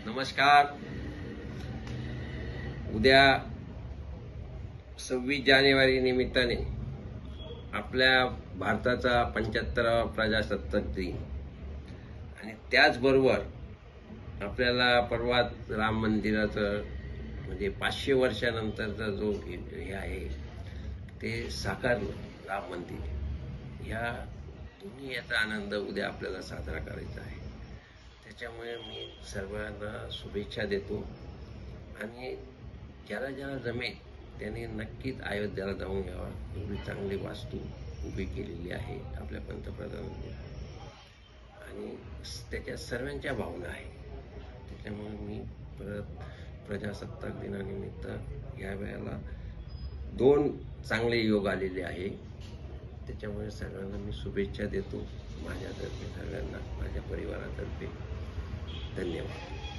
नमस्कार. उद्या 26 जानेवारी निमित्ताने आपल्या भारताचा 75वा प्रजासत्ताक दिन आणि त्याचबरोबर आपल्याला परवाच राम मंदिराचं म्हणजे 500 वर्षानंतरचा जो हे आहे ते साकारलं राम मंदिर. ह्या दोन्ही याचा आनंद उद्या आपल्याला साजरा करायचा आहे. त्याच्यामुळे मी सर्वांना शुभेच्छा देतो आणि ज्याला ज्याला जमेल त्यांनी नक्कीच अयोध्येला जाऊन यावा. एवढी चांगली वास्तू उभी केलेली आहे आपल्या पंतप्रधानांनी आणि त्याच्या सर्वांच्या भावना आहे. त्याच्यामुळे मी परत प्रजासत्ताक दिनानिमित्त या वेळेला 2 चांगले योग आलेले आहे. त्याच्यामुळे सर्वांना मी शुभेच्छा देतो. माझ्यातर्फे सर्वांना, माझ्या परिवारातर्फे धन्यवाद.